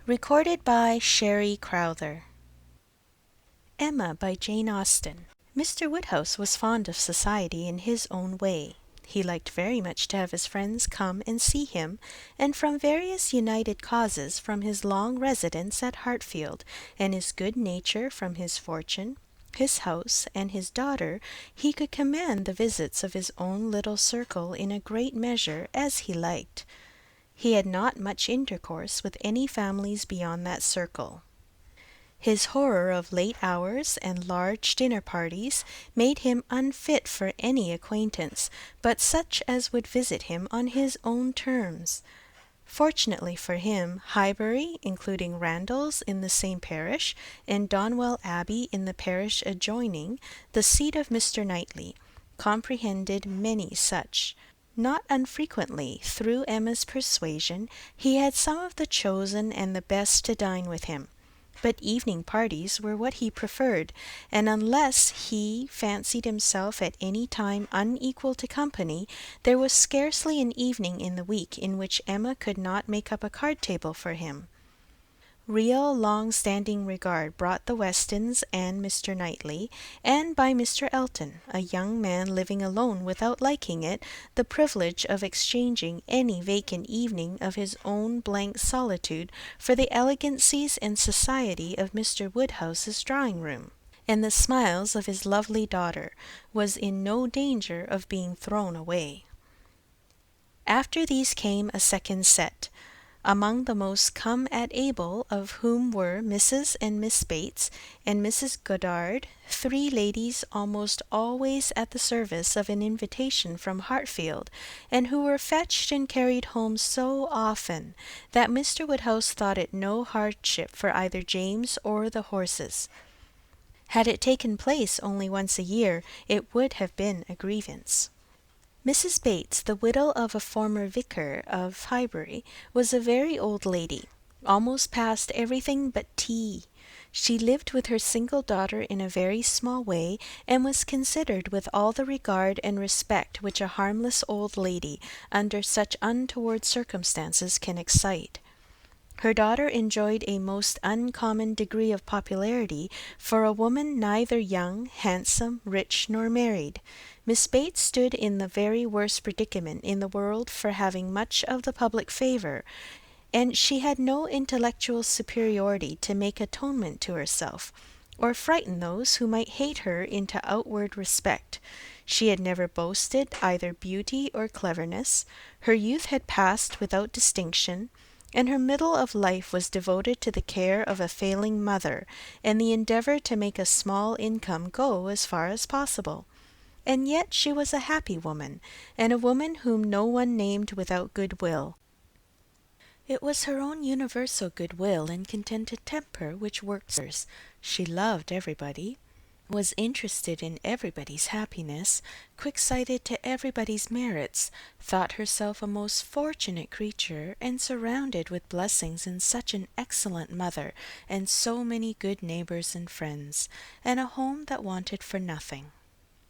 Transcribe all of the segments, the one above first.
Recorded by Sherry Crowther. Emma by Jane Austen. Mr. Woodhouse was fond of society in his own way. He liked very much to have his friends come and see him, and from various united causes, from his long residence at Hartfield, and his good nature, from his fortune, his house, and his daughter, he could command the visits of his own little circle in a great measure as he liked. He had not much intercourse with any families beyond that circle. His horror of late hours and large dinner parties made him unfit for any acquaintance but such as would visit him on his own terms. Fortunately for him, Highbury, including Randalls in the same parish, and Donwell Abbey in the parish adjoining, the seat of Mr. Knightley, comprehended many such. Not unfrequently, through Emma's persuasion, he had some of the chosen and the best to dine with him. But evening parties were what he preferred, and unless he fancied himself at any time unequal to company, there was scarcely an evening in the week in which Emma could not make up a card table for him. Real long-standing regard brought the Westons and Mr. Knightley, and by Mr. Elton, a young man living alone without liking it, the privilege of exchanging any vacant evening of his own blank solitude for the elegancies and society of Mr. Woodhouse's drawing-room, and the smiles of his lovely daughter was in no danger of being thrown away. After these came a second set, among the most come at able of whom were Mrs. and Miss Bates and Mrs. Goddard, three ladies almost always at the service of an invitation from Hartfield, and who were fetched and carried home so often that Mr. Woodhouse thought it no hardship for either James or the horses. Had it taken place only once a year, it would have been a grievance. Mrs. Bates, the widow of a former vicar of Highbury, was a very old lady, almost past everything but tea. She lived with her single daughter in a very small way, and was considered with all the regard and respect which a harmless old lady, under such untoward circumstances, can excite. Her daughter enjoyed a most uncommon degree of popularity for a woman neither young, handsome, rich, nor married. Miss Bates stood in the very worst predicament in the world for having much of the public favour, and she had no intellectual superiority to make atonement to herself, or frighten those who might hate her into outward respect. She had never boasted either beauty or cleverness. Her youth had passed without distinction, and her middle of life was devoted to the care of a failing mother, and the endeavour to make a small income go as far as possible. And yet she was a happy woman, and a woman whom no one named without good will. It was her own universal good will and contented temper which worked hers. She loved everybody, was interested in everybody's happiness, quick-sighted to everybody's merits, thought herself a most fortunate creature, and surrounded with blessings in such an excellent mother, and so many good neighbours and friends, and a home that wanted for nothing.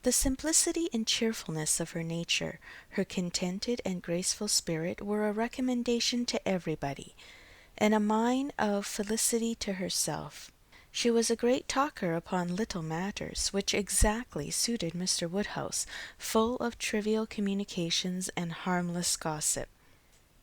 The simplicity and cheerfulness of her nature, her contented and graceful spirit were a recommendation to everybody, and a mine of felicity to herself. She was a great talker upon little matters, which exactly suited Mr. Woodhouse, full of trivial communications and harmless gossip.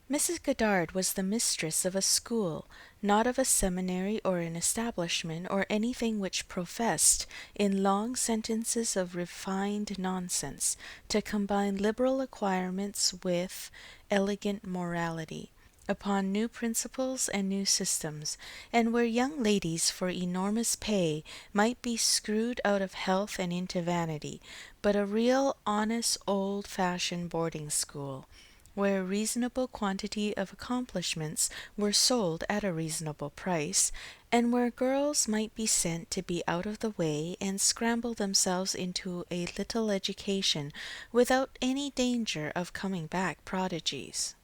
Mrs. Goddard was the mistress of a school, not of a seminary or an establishment or anything which professed, in long sentences of refined nonsense, to combine liberal acquirements with elegant morality, upon new principles and new systems, and where young ladies for enormous pay might be screwed out of health and into vanity, but a real honest old-fashioned boarding school, where a reasonable quantity of accomplishments were sold at a reasonable price, and where girls might be sent to be out of the way and scramble themselves into a little education without any danger of coming back prodigies.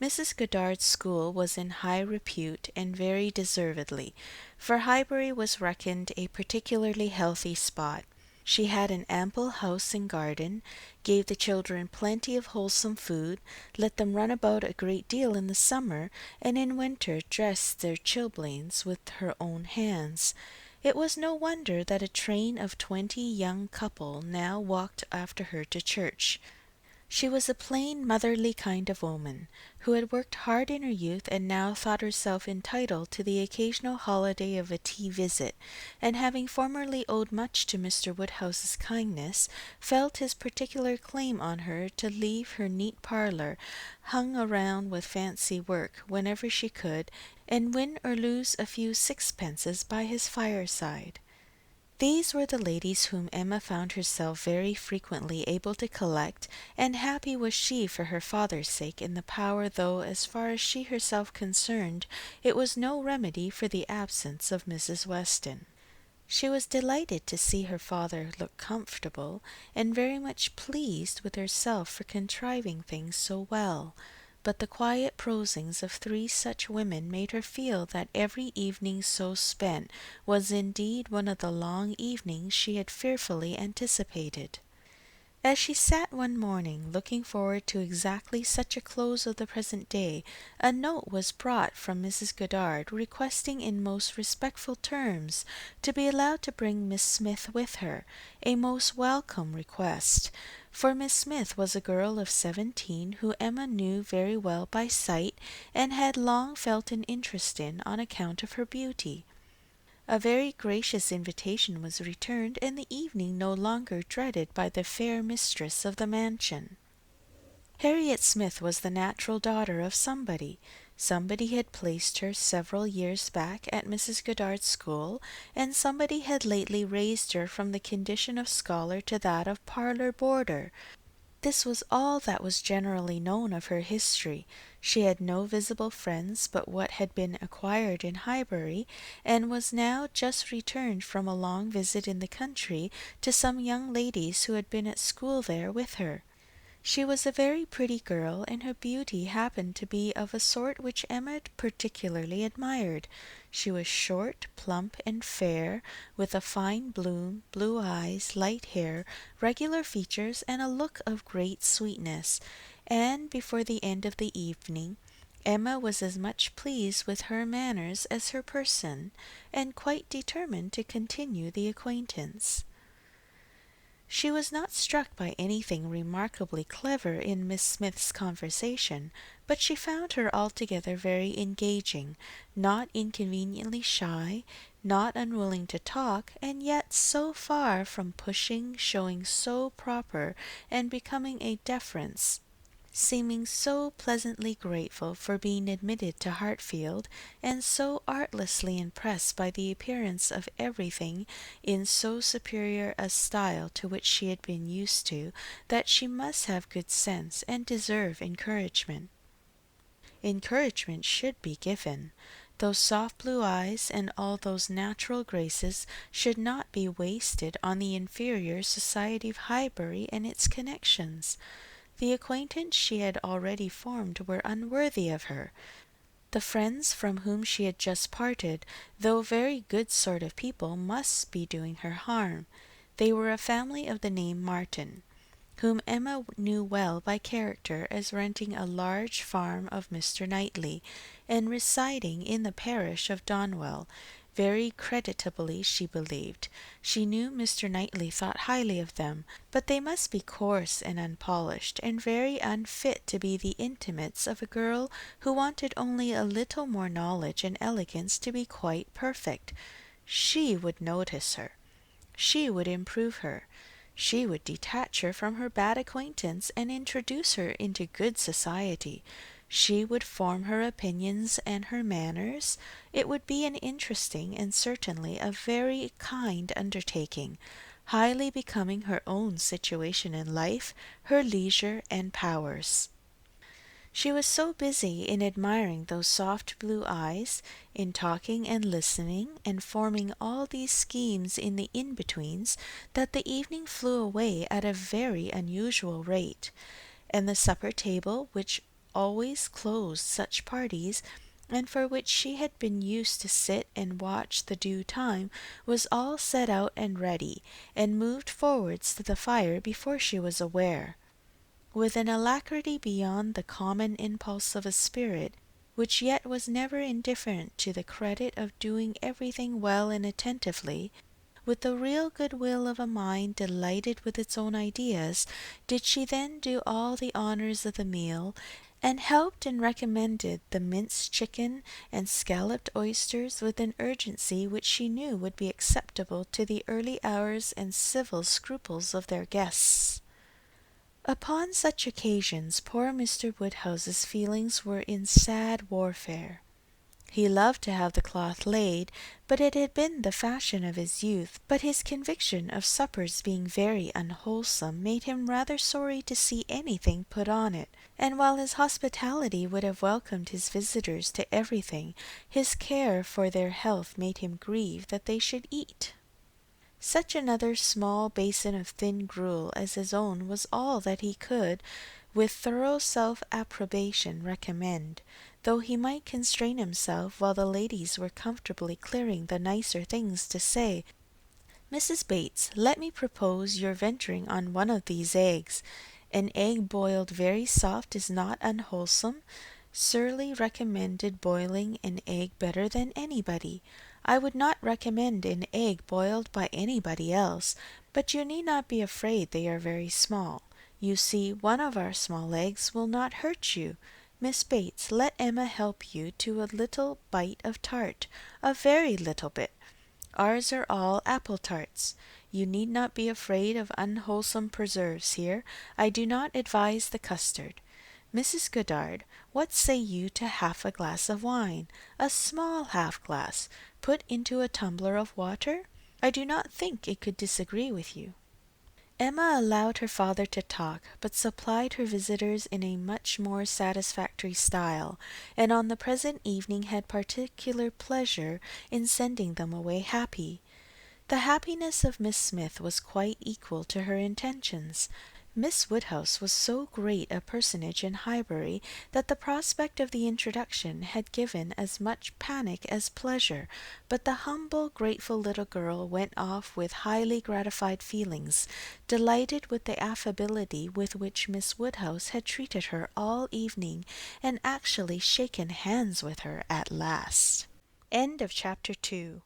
Mrs. Goddard's school was in high repute, and very deservedly, for Highbury was reckoned a particularly healthy spot. She had an ample house and garden, gave the children plenty of wholesome food, let them run about a great deal in the summer, and in winter dressed their chilblains with her own hands. It was no wonder that a train of 20 young couple now walked after her to church. She was a plain, motherly kind of woman, who had worked hard in her youth and now thought herself entitled to the occasional holiday of a tea visit, and having formerly owed much to Mr. Woodhouse's kindness, felt his particular claim on her to leave her neat parlour, hung around with fancy work, whenever she could, and win or lose a few sixpences by his fireside. These were the ladies whom Emma found herself very frequently able to collect, and happy was she for her father's sake in the power, though, as far as she herself concerned, it was no remedy for the absence of Mrs. Weston. She was delighted to see her father look comfortable, and very much pleased with herself for contriving things so well. But the quiet prosings of 3 such women made her feel that every evening so spent was indeed one of the long evenings she had fearfully anticipated. As she sat one morning looking forward to exactly such a close of the present day, a note was brought from Mrs. Goddard requesting in most respectful terms to be allowed to bring Miss Smith with her, a most welcome request, for Miss Smith was a girl of 17 who Emma knew very well by sight, and had long felt an interest in on account of her beauty. A very gracious invitation was returned, and the evening no longer dreaded by the fair mistress of the mansion. Harriet Smith was the natural daughter of somebody. Somebody had placed her several years back at Mrs. Goddard's school, and somebody had lately raised her from the condition of scholar to that of parlour boarder. This was all that was generally known of her history. She had no visible friends but what had been acquired in Highbury, and was now just returned from a long visit in the country to some young ladies who had been at school there with her. She was a very pretty girl, and her beauty happened to be of a sort which Emma particularly admired. She was short, plump, and fair, with a fine bloom, blue eyes, light hair, regular features, and a look of great sweetness, and before the end of the evening Emma was as much pleased with her manners as her person, and quite determined to continue the acquaintance. She was not struck by anything remarkably clever in Miss Smith's conversation, but she found her altogether very engaging, not inconveniently shy, not unwilling to talk, and yet so far from pushing, showing so proper and becoming a deference, seeming so pleasantly grateful for being admitted to Hartfield, and so artlessly impressed by the appearance of everything in so superior a style to which she had been used to, that she must have good sense and deserve encouragement. Encouragement should be given. Those soft blue eyes and all those natural graces should not be wasted on the inferior society of Highbury and its connections. The acquaintance she had already formed were unworthy of her. The friends from whom she had just parted, though very good sort of people, must be doing her harm. They were a family of the name Martin, whom Emma knew well by character as renting a large farm of Mr. Knightley, and residing in the parish of Donwell, very creditably she believed. She knew Mr. Knightley thought highly of them, but they must be coarse and unpolished, and very unfit to be the intimates of a girl who wanted only a little more knowledge and elegance to be quite perfect. She would notice her. She would improve her. She would detach her from her bad acquaintance and introduce her into good society. She would form her opinions and her manners. It would be an interesting and certainly a very kind undertaking, highly becoming her own situation in life, her leisure and powers. She was so busy in admiring those soft blue eyes, in talking and listening, and forming all these schemes in the in-betweens, that the evening flew away at a very unusual rate, and the supper table, which always closed such parties, and for which she had been used to sit and watch the due time, was all set out and ready, and moved forwards to the fire before she was aware. With an alacrity beyond the common impulse of a spirit, which yet was never indifferent to the credit of doing everything well and attentively, with the real goodwill of a mind delighted with its own ideas, did she then do all the honours of the meal, and helped and recommended the minced chicken and scalloped oysters with an urgency which she knew would be acceptable to the early hours and civil scruples of their guests. Upon such occasions poor Mr. Woodhouse's feelings were in sad warfare. He loved to have the cloth laid, but it had been the fashion of his youth, but his conviction of suppers being very unwholesome made him rather sorry to see anything put on it, and while his hospitality would have welcomed his visitors to everything, his care for their health made him grieve that they should eat. Such another small basin of thin gruel as his own was all that he could, with thorough self-approbation, recommend, though he might constrain himself while the ladies were comfortably clearing the nicer things to say, "Mrs. Bates, let me propose your venturing on one of these eggs. An egg boiled very soft is not unwholesome. Surly recommended boiling an egg better than anybody. I would not recommend an egg boiled by anybody else, but you need not be afraid they are very small. You see, one of our small eggs will not hurt you. Miss Bates, let Emma help you to a little bite of tart, a very little bit. Ours are all apple tarts. You need not be afraid of unwholesome preserves here. I do not advise the custard. Mrs. Goddard, what say you to half a glass of wine, a small half glass, put into a tumbler of water? I do not think it could disagree with you." Emma allowed her father to talk, but supplied her visitors in a much more satisfactory style, and on the present evening had particular pleasure in sending them away happy. The happiness of Miss Smith was quite equal to her intentions. Miss Woodhouse was so great a personage in Highbury that the prospect of the introduction had given as much panic as pleasure, but the humble, grateful little girl went off with highly gratified feelings, delighted with the affability with which Miss Woodhouse had treated her all evening, and actually shaken hands with her at last. End of chapter 2.